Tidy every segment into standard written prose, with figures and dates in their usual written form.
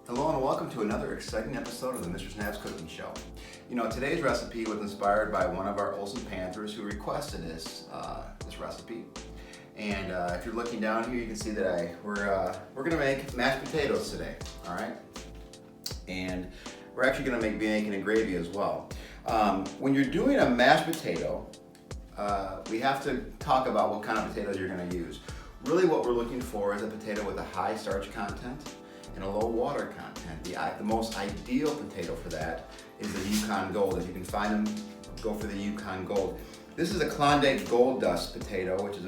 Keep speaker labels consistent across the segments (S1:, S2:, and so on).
S1: Hello and welcome to another exciting episode of the Mr. Snaps Cooking Show. You know, today's recipe was inspired by one of our Olsen Panthers who requested this recipe. And if you're looking down here, you can see that we're gonna make mashed potatoes today. All right, and we're actually gonna be making a gravy as well. When you're doing a mashed potato, we have to talk about what kind of potatoes you're gonna use. Really, what we're looking for is a potato with a high starch content and a low water content. The most ideal potato for that is the Yukon Gold. If you can find them, go for the Yukon Gold. This is a Klondike Gold Dust potato, which is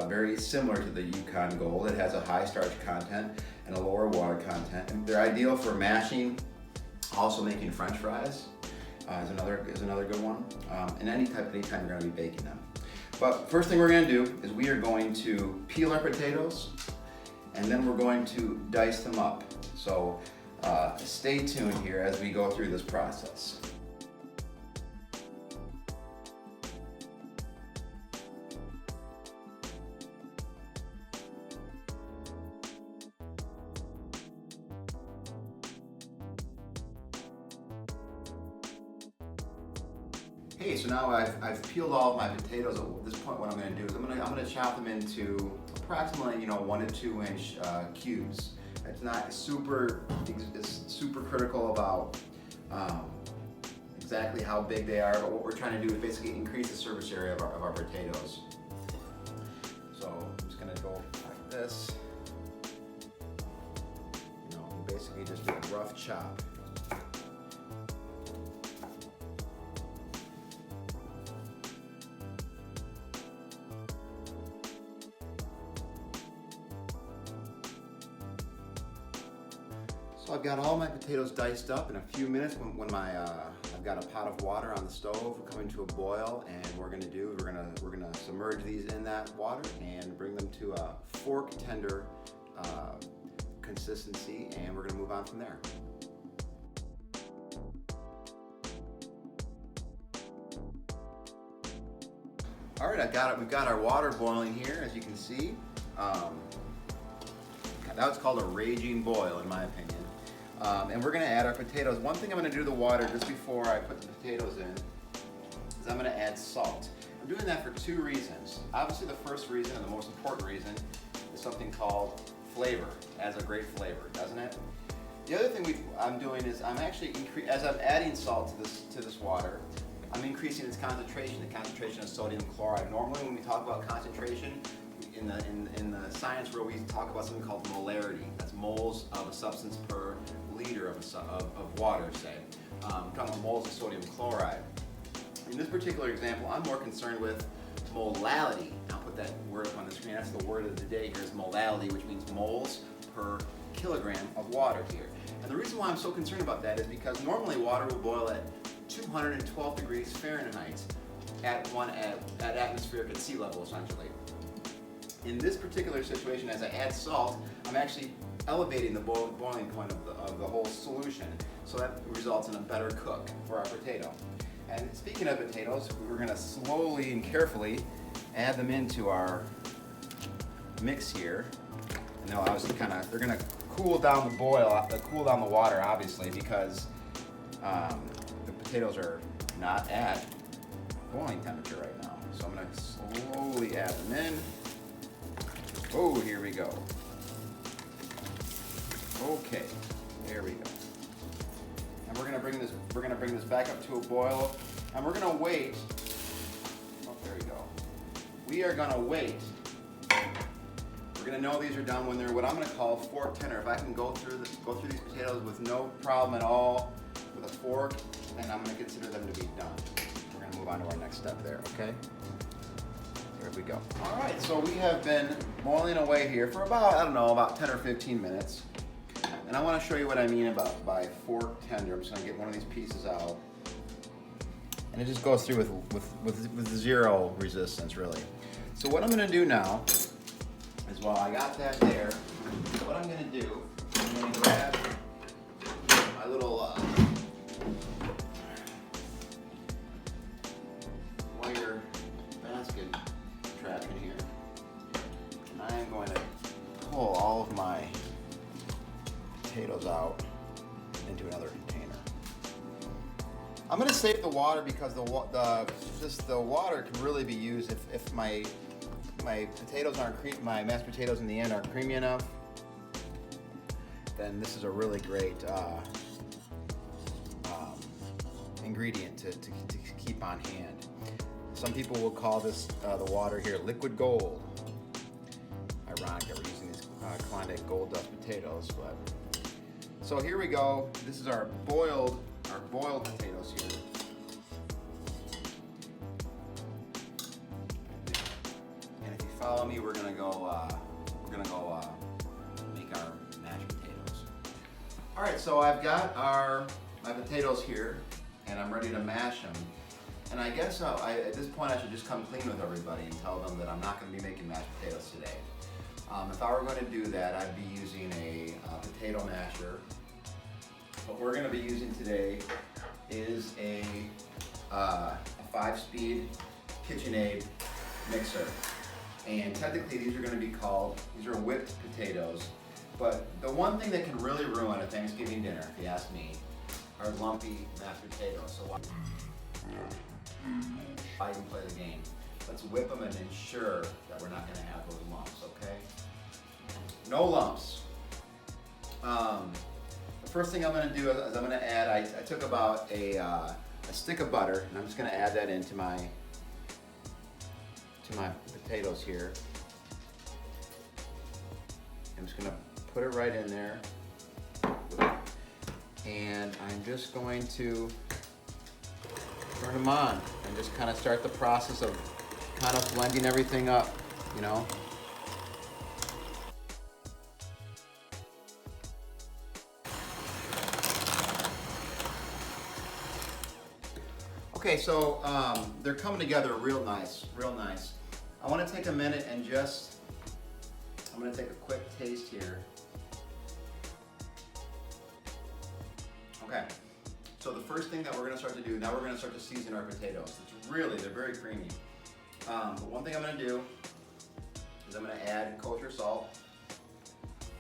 S1: very similar to the Yukon Gold. It has a high starch content and a lower water content. And they're ideal for mashing, also making French fries is another good one. And anytime you're going to be baking them. But first thing we're going to do is we are going to peel our potatoes, and then we're going to dice them up. So stay tuned here as we go through this process. Hey, so now I've peeled all of my potatoes. At this point, what I'm going to do is I'm going to chop them into approximately 1 to 2 inch cubes. It's not super critical about exactly how big they are, but what we're trying to do is basically increase the surface area of our potatoes. So I'm just going to go like this. Basically just do a rough chop. So I've got all my potatoes diced up. In a few minutes, when I've got a pot of water on the stove coming to a boil, and we're gonna submerge these in that water and bring them to a fork tender consistency, and we're gonna move on from there. All right, we've got our water boiling here, as you can see. That's called a raging boil, in my opinion. And we're gonna add our potatoes. One thing I'm gonna do to the water just before I put the potatoes in is I'm gonna add salt. I'm doing that for 2 reasons. Obviously, the first reason and the most important reason is something called flavor. It adds a great flavor, doesn't it? The other thing I'm doing is I'm actually as I'm adding salt to this water, I'm increasing its concentration, the concentration of sodium chloride. Normally, when we talk about concentration, in the science world, we talk about something called molarity. That's moles of a substance per liter of water, say. We're talking about moles of sodium chloride. In this particular example, I'm more concerned with molality. I'll put that word up on the screen. That's the word of the day here is molality, which means moles per kilogram of water here. And the reason why I'm so concerned about that is because normally water will boil at 212 degrees Fahrenheit at atmospheric at sea level, essentially. In this particular situation, as I add salt, I'm actually elevating the boiling point of the whole solution, so that results in a better cook for our potato. And speaking of potatoes, we're going to slowly and carefully add them into our mix here. And they'll obviously they're going to cool down the water, obviously, because the potatoes are not at boiling temperature right now. So I'm going to slowly add them in. Oh, here we go. Okay, there we go. And we're gonna bring this back up to a boil, and we're gonna wait. Oh, there we go. We are gonna wait. We're gonna know these are done when they're what I'm gonna call fork tender. If I can go through these potatoes with no problem at all with a fork, then I'm gonna consider them to be done. We're gonna move on to our next step there. Okay. There we go. All right, so we have been boiling away here for about 10 or 15 minutes. And I want to show you what I mean by fork tender. I'm just going to get one of these pieces out. And it just goes through with zero resistance, really. So what I'm going to do now is, while I got that there, what I'm going to do, I'm going to grab my little wire basket trap in here, and I am going to pull all of my potatoes out into another container. I'm gonna save the water because the water can really be used if my potatoes aren't my mashed potatoes in the end aren't creamy enough. Then this is a really great ingredient to keep on hand. Some people will call this the water here liquid gold. Ironic that we're using these Klondike Gold Dust potatoes, but so here we go. This is our boiled potatoes here. And if you follow me, we're gonna go make our mashed potatoes. All right, so I've got my potatoes here, and I'm ready to mash them. And I guess at this point I should just come clean with everybody and tell them that I'm not going to be making mashed potatoes today. If I were going to do that, I'd be using a potato masher. What we're going to be using today is a 5-speed KitchenAid mixer. And technically these are whipped potatoes. But the one thing that can really ruin a Thanksgiving dinner, if you ask me, are lumpy mashed potatoes. So I can play the game. Let's whip them and ensure that we're not going to have those lumps, okay? No lumps. The first thing I'm going to do is I'm going to add, I took about a stick of butter, and I'm just going to add that into my potatoes here. I'm just going to put it right in there. And I'm just going to turn them on and just kind of start the process of kind of blending everything up, you know. Okay, so they're coming together real nice, real nice. I want to take a minute and I'm going to take a quick taste here. Okay, so the first thing that we're going to start to do, now we're going to start to season our potatoes. They're very creamy. But one thing I'm going to do is I'm going to add kosher salt,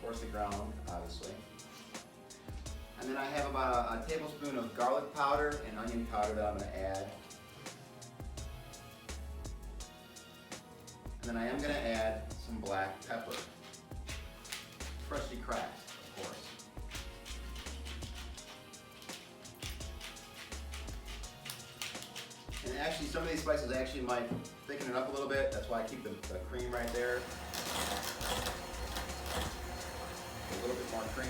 S1: coarsely ground, obviously. And then I have about a tablespoon of garlic powder and onion powder that I'm going to add. And then I am going to add some black pepper, freshly cracked, of course. And actually, some of these spices actually might thicken it up a little bit. That's why I keep the cream right there. A little bit more cream.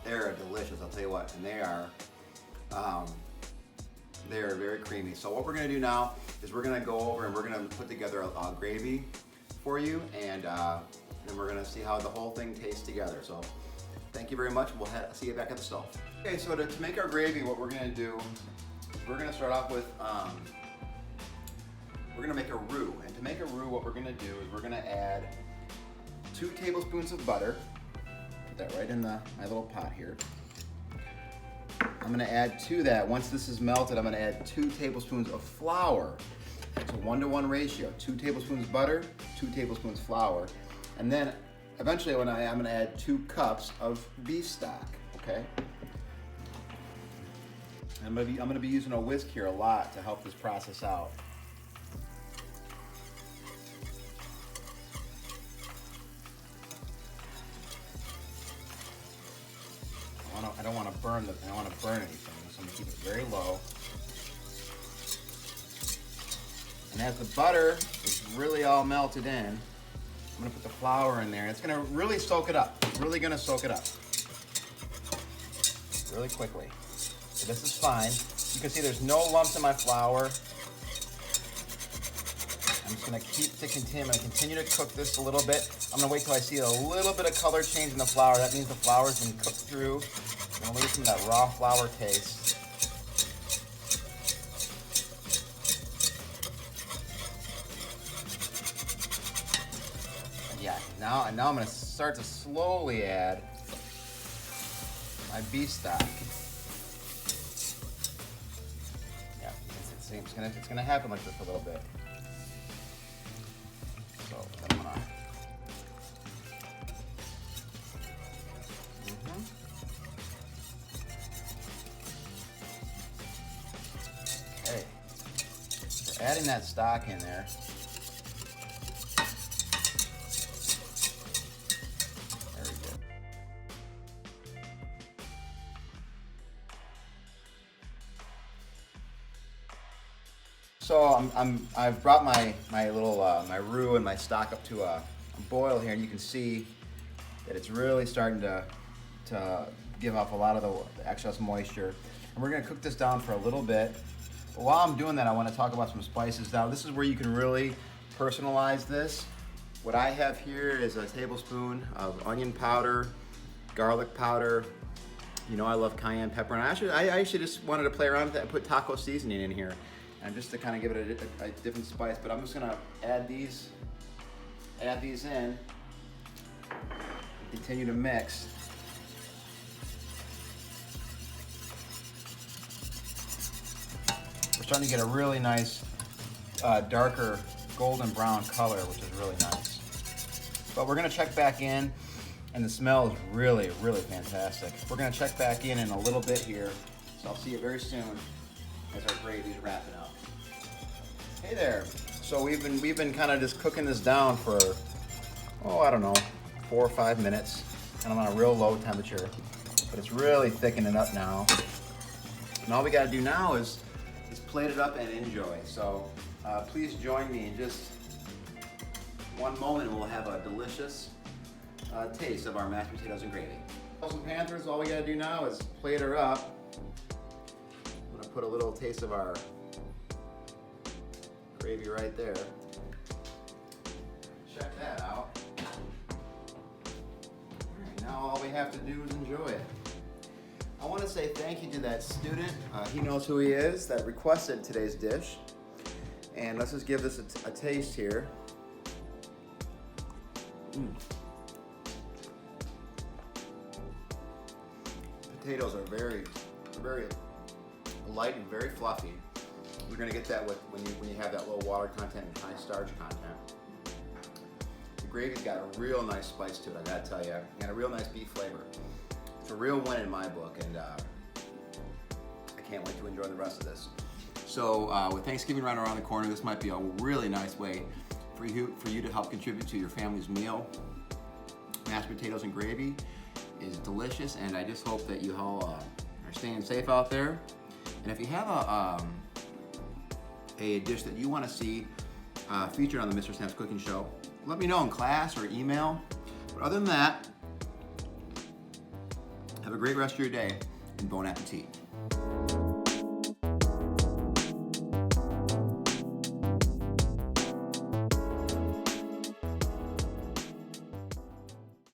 S1: They're delicious, I'll tell you what, and they're very creamy. So what we're gonna do now is we're gonna go over and we're gonna put together a gravy for you, and then we're gonna see how the whole thing tastes together. So thank you very much. We'll see you back at the stove. Okay, so to make our gravy, what we're gonna do is we're gonna start off with, we're gonna make a roux. And to make a roux, what we're gonna do is we're gonna add 2 tablespoons of butter. Put that right in my little pot here. I'm gonna add to that, once this is melted, I'm gonna add 2 tablespoons of flour. It's a 1-to-1 ratio, 2 tablespoons butter, 2 tablespoons flour. And then eventually I'm gonna add 2 cups of beef stock, okay? I'm gonna be using a whisk here a lot to help this process out. I don't want to burn anything, so I'm gonna keep it very low. And as the butter is really all melted in, I'm gonna put the flour in there. It's gonna really soak it up. It's really gonna soak it up really quickly. So this is fine. You can see there's no lumps in my flour. I'm just gonna continue to cook this a little bit. I'm gonna wait till I see a little bit of color change in the flour. That means the flour's been cooked through. I'm gonna leave some of that raw flour taste. And yeah, now I'm gonna start to slowly add my beef stock. Yeah, it's It's gonna happen like this a little bit. So I'm gonna. Okay. We're adding that stock in there. Very good. So I've brought my little my roux and my stock up to a boil here, and you can see that it's really starting to give off a lot of the excess moisture. And we're gonna cook this down for a little bit. But while I'm doing that, I want to talk about some spices. Now, this is where you can really personalize this. What I have here is a tablespoon of onion powder, garlic powder. You know I love cayenne pepper, and I actually just wanted to play around with that and put taco seasoning in here, and just to kind of give it a different spice. But I'm just gonna add these in, continue to mix. We're starting to get a really nice darker golden brown color, which is really nice. But we're gonna check back in, and the smell is really, really fantastic. We're gonna check back in a little bit here, so I'll see you very soon as our gravy's wrapping up. Hey there. So we've been kind of just cooking this down for, I don't know, 4 or 5 minutes, kind of on a real low temperature. But it's really thickening up now. And all we gotta do now is plate it up and enjoy. So please join me in just one moment, and we'll have a delicious taste of our mashed potatoes and gravy. Some Panthers, all we gotta do now is plate her up. I'm gonna put a little taste of our gravy right there. Check that out. All right, now all we have to do is enjoy it. I want to say thank you to that student, he knows who he is, that requested today's dish. And let's just give this a taste here. Potatoes are very light and very fluffy. You're going to get that when you have that low water content and high starch content. The gravy's got a real nice spice to it, I gotta tell you, and a real nice beef flavor. It's a real win in my book, and I can't wait to enjoy the rest of this. So with Thanksgiving right around the corner, this might be a really nice way for you to help contribute to your family's meal. Mashed potatoes and gravy is delicious, and I just hope that you all are staying safe out there. And if you have a dish that you want to see featured on the Mr. Snaps Cooking Show, let me know in class or email. But other than that, have a great rest of your day, and bon appetit.